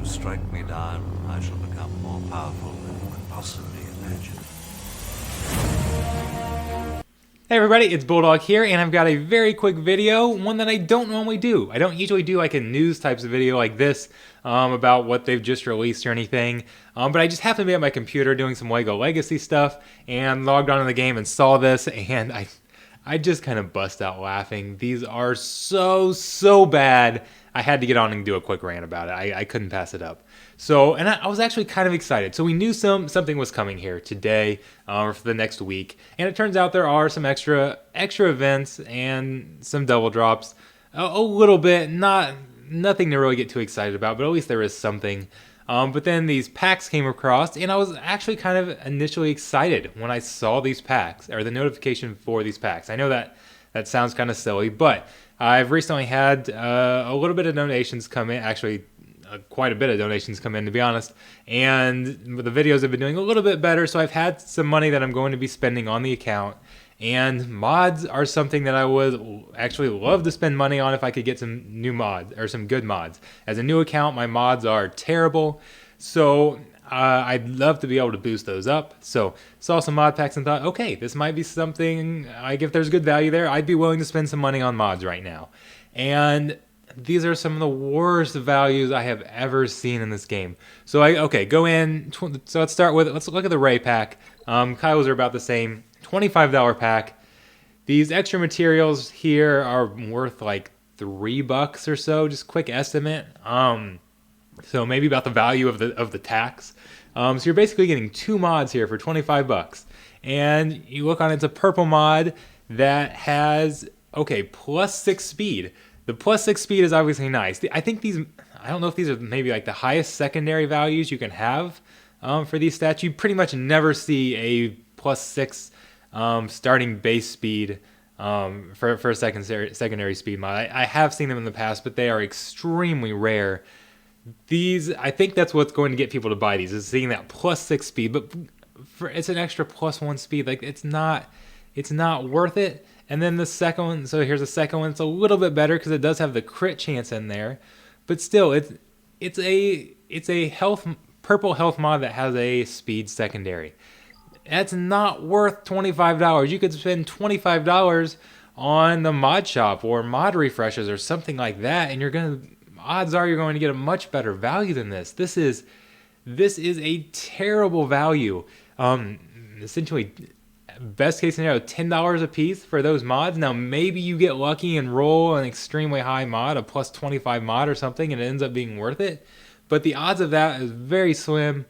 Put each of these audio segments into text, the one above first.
strike me down, I shall become more powerful than you could possibly imagine. Hey everybody, it's Bulldog here, and I've got a very quick video, one that I don't normally do. I don't usually do like a news types of video like this about what they've just released or anything, but I just happened to be at my computer doing some LEGO Legacy stuff and logged on to the game and saw this, and I just kind of bust out laughing. These are so bad. I had to get on and do a quick rant about it. I couldn't pass it up. So, and I was actually kind of excited. So we knew something was coming here today or for the next week. And it turns out there are some extra events and some double drops. A little bit, nothing to really get too excited about, but at least there is something. But then these packs came across, and I was actually kind of initially excited when I saw these packs, or the notification for these packs. I know that sounds kind of silly, but I've recently had a little bit of donations come in, actually quite a bit of donations come in, to be honest, and the videos have been doing a little bit better, so I've had some money that I'm going to be spending on the account, and mods are something that I would actually love to spend money on if I could get some new mods, or some good mods. As a new account, my mods are terrible, so I'd love to be able to boost those up. So saw some mod packs and thought, okay, this might be something, like if there's good value there, I'd be willing to spend some money on mods right now. And these are some of the worst values I have ever seen in this game. So go in, so let's look at the Ray pack. Kyle's are about the same, $25 pack. These extra materials here are worth like $3 or so, just quick estimate. So maybe about the value of the tax. So you're basically getting 2 mods here for $25. And you look on, it's a purple mod that has, +6 speed. The +6 speed is obviously nice. I think these, I don't know if these are maybe like the highest secondary values you can have for these stats. You pretty much never see a +6 starting base speed for a secondary speed mod. I have seen them in the past, but they are extremely rare. These, I think that's what's going to get people to buy these, is seeing that +6 speed, but it's an extra +1 speed. Like, it's not worth it. And then the second one, so here's the second one. It's a little bit better because it does have the crit chance in there, but still, it's a purple health mod that has a speed secondary. That's not worth $25. You could spend $25 on the mod shop or mod refreshes or something like that, and odds are you're going to get a much better value than this. This is a terrible value. Essentially, best case scenario, $10 a piece for those mods. Now maybe you get lucky and roll an extremely high mod, a +25 mod or something, and it ends up being worth it. But the odds of that is very slim.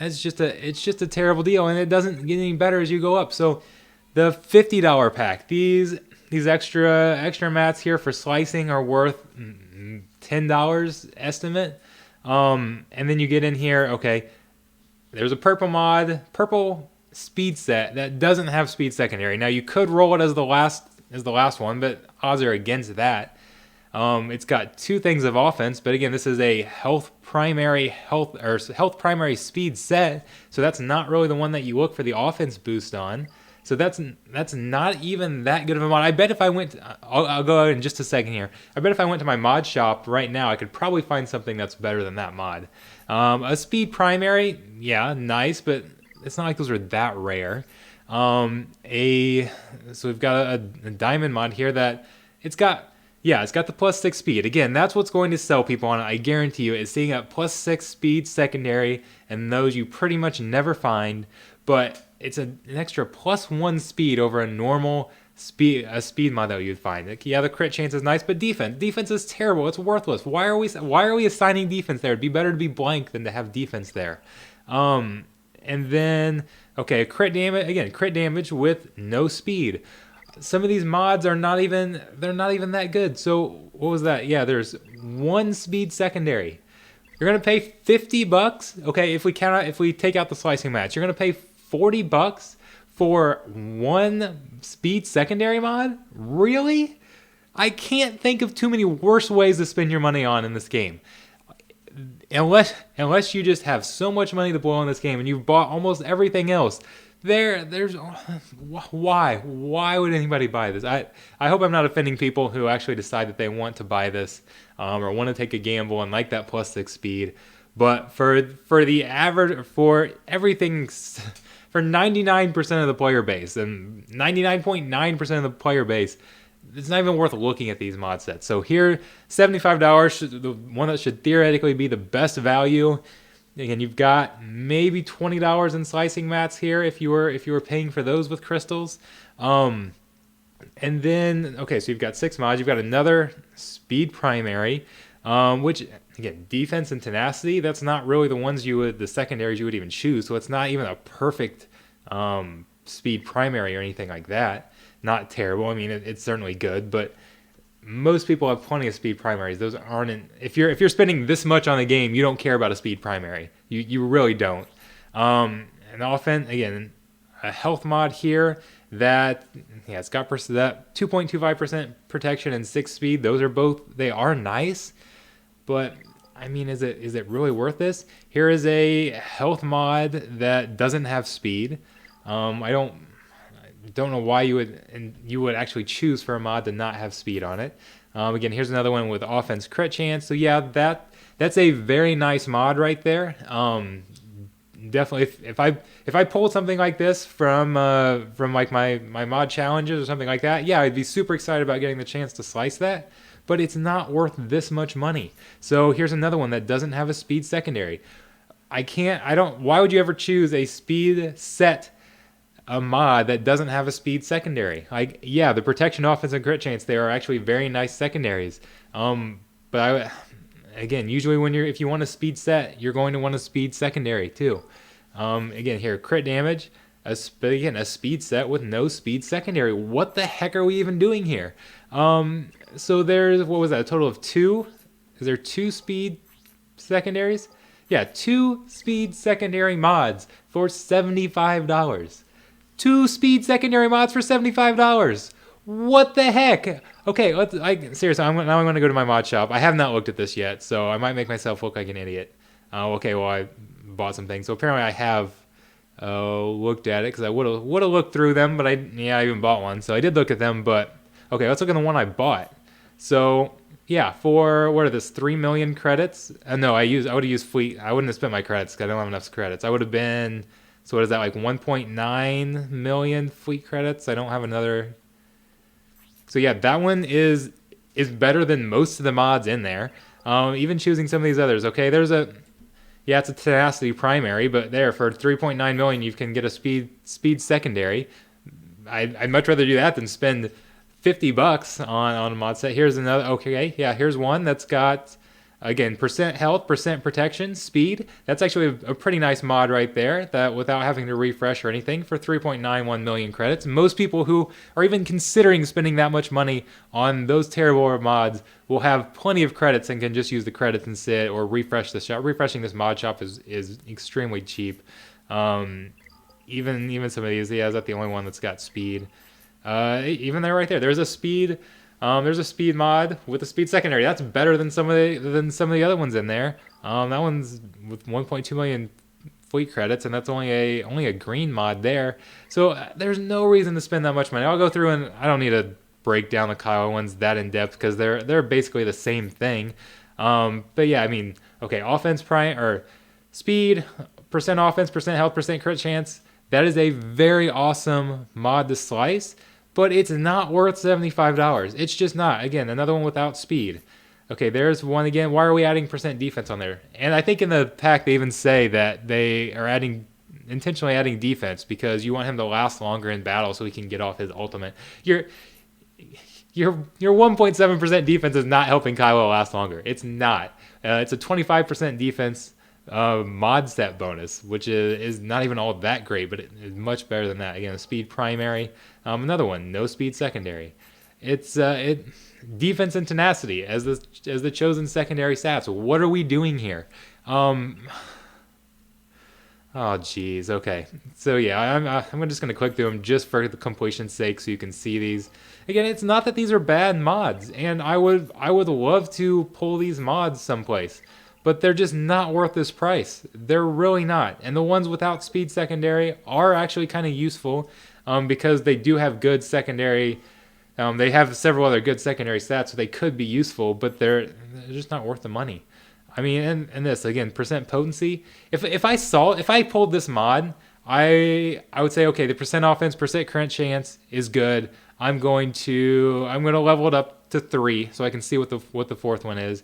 It's just a terrible deal, and it doesn't get any better as you go up. So the $50 pack, these extra mats here for slicing are worth $10 estimate. And then you get in here, there's a purple speed set that doesn't have speed secondary. Now you could roll it as the last one, but odds are against that. It's got 2 things of offense, but again, this is a health primary speed set, so that's not really the one that you look for the offense boost on. So that's not even that good of a mod. I bet if I went, I'll go out in just a second here. I bet if I went to my mod shop right now, I could probably find something that's better than that mod. A speed primary, yeah, nice, but it's not like those are that rare. So we've got a diamond mod here that it's got the +6 speed. Again, that's what's going to sell people on it. I guarantee you, it's seeing a +6 speed secondary, and those you pretty much never find. But it's an extra +1 speed over a normal speed mod that you'd find. Like, yeah, the crit chance is nice, but defense is terrible. It's worthless. Why are we assigning defense there? It'd be better to be blank than to have defense there. And then, crit damage with no speed. Some of these mods are not even that good. So what was that? Yeah, there's 1 speed secondary. You're gonna pay $50. If we take out the slicing match, you're gonna pay $40 for 1 speed secondary mod. Really? I can't think of too many worse ways to spend your money on in this game. Unless you just have so much money to blow on this game and you've bought almost everything else, there's why would anybody buy this? I hope I'm not offending people who actually decide that they want to buy this, or want to take a gamble and like that +6 speed. But for the average, for everything, for 99% of the player base and 99.9% of the player base, it's not even worth looking at these mod sets. So here, $75, the one that should theoretically be the best value. Again, you've got maybe $20 in slicing mats here if you were paying for those with crystals. And then, okay, so you've got 6 mods. You've got another speed primary, which, again, defense and tenacity, that's not really the secondaries you would even choose. So it's not even a perfect speed primary or anything like that. Not terrible. I mean, it's certainly good, but most people have plenty of speed primaries. Those aren't, if you're spending this much on the game, you don't care about a speed primary. You really don't. And offense, again, a health mod here that, yeah, it's got that 2.25% protection and 6 speed. Those are they are nice, but I mean, is it really worth this? Here is a health mod that doesn't have speed. I don't know why you would actually choose for a mod to not have speed on it. Again, here's another one with offense crit chance. So yeah, that's a very nice mod right there. Definitely, if I pulled something like this from like my mod challenges or something like that, yeah, I'd be super excited about getting the chance to slice that. But it's not worth this much money. So here's another one that doesn't have a speed secondary. Why would you ever choose a speed set, a mod that doesn't have a speed secondary? Like, yeah, the protection, offense, and crit chance, they are actually very nice secondaries. But again, usually if you want a speed set, you're going to want a speed secondary too. Again, here, crit damage, a speed set with no speed secondary. What the heck are we even doing here? So there's, what was that, a total of 2? Is there 2 speed secondaries? Yeah, 2 speed secondary mods for $75. 2 speed secondary mods for $75. What the heck? Okay, seriously, now I'm going to go to my mod shop. I have not looked at this yet, so I might make myself look like an idiot. Okay, well, I bought some things. So apparently I have looked at it, because I would have looked through them, but I even bought one. So I did look at them, but okay, let's look at the one I bought. So yeah, for, what are this, 3 million credits? No, I would have used fleet. I wouldn't have spent my credits because I don't have enough credits. I would have been, so what is that, like 1.9 million fleet credits? I don't have another. So yeah, that one is better than most of the mods in there. Even choosing some of these others. Okay, it's a tenacity primary, but there, for 3.9 million, you can get a speed secondary. I'd much rather do that than spend $50 on a mod set. Here's another. Okay, yeah, here's one that's got, again, percent health, percent protection, speed. That's actually a pretty nice mod right there, that without having to refresh or anything, for 3.91 million credits. Most people who are even considering spending that much money on those terrible mods will have plenty of credits and can just use the credits and sit or refresh the shop. Refreshing this mod shop is extremely cheap. Even some of these, yeah, is that the only one that's got speed? Even there, right there, there's a speed mod with a speed secondary. That's better than some of the other ones in there. That one's with 1.2 million fleet credits, and that's only a green mod there. So there's no reason to spend that much money. I'll go through, and I don't need to break down the Kyle ones that in depth because they're basically the same thing. But yeah, I mean, okay, offense or speed, percent offense, percent health, percent crit chance. That is a very awesome mod to slice, but it's not worth $75. It's just not. Again, another one without speed. Okay, there's one again. Why are we adding percent defense on there? And I think in the pack they even say that they are intentionally adding defense because you want him to last longer in battle so he can get off his ultimate. Your 1.7% defense is not helping Kylo last longer. It's not. It's a 25% defense mod set bonus, which is not even all that great, but it is much better than that. Again, a speed primary. Another one, no speed secondary. It's defense and tenacity as the chosen secondary stats. What are we doing here? Oh geez, okay. So yeah, I'm just gonna click through them just for the completion's sake, so you can see these. Again, it's not that these are bad mods, and I would love to pull these mods someplace, but they're just not worth this price. They're really not. And the ones without speed secondary are actually kind of useful because they do have good secondary. They have several other good secondary stats, so they could be useful, but they're just not worth the money. I mean, and this again, percent potency. If I pulled this mod, I would say, okay, the percent offense, percent current chance is good. I'm going to level it up to 3 so I can see what the fourth one is.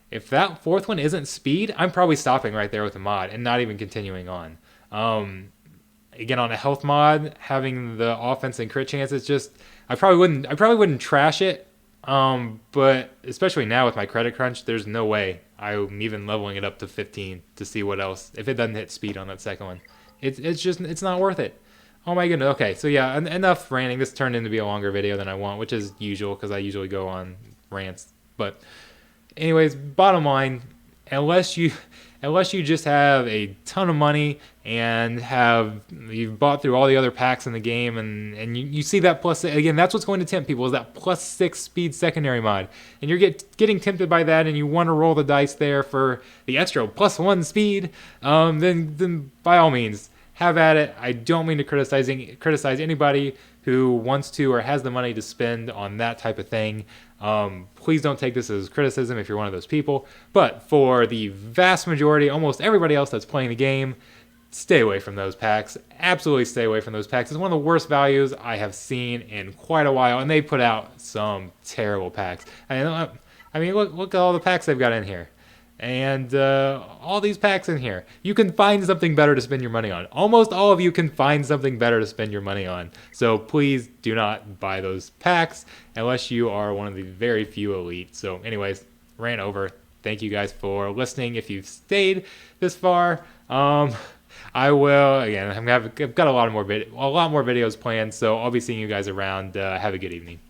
If that fourth one isn't speed, I'm probably stopping right there with the mod and not even continuing on. Again, on a health mod, having the offense and crit chance, it's just I probably wouldn't trash it. But especially now with my credit crunch, there's no way I'm even leveling it up to 15 to see what else if it doesn't hit speed on that second one. It's not worth it. Oh my goodness. Okay, so yeah, enough ranting. This turned into be a longer video than I want, which is usual because I usually go on rants. But anyways, bottom line, unless you just have a ton of money and you've bought through all the other packs in the game and you see that plus, again, that's what's going to tempt people, is that +6 speed secondary mod, and you're getting tempted by that and you want to roll the dice there for the extra +1 speed, then by all means have at it. I don't mean to criticize anybody who wants to or has the money to spend on that type of thing. Please don't take this as criticism if you're one of those people. But for the vast majority, almost everybody else that's playing the game, stay away from those packs. Absolutely stay away from those packs. It's one of the worst values I have seen in quite a while, and they put out some terrible packs. I mean, look at all the packs they've got in here. And all these packs in here, you can find something better to spend your money on. Almost all of you can find something better to spend your money on. So please do not buy those packs unless you are one of the very few elite. So anyways, rant over. Thank you guys for listening. If you've stayed this far, I will, again, I've got a lot more videos planned, so I'll be seeing you guys around. Have a good evening.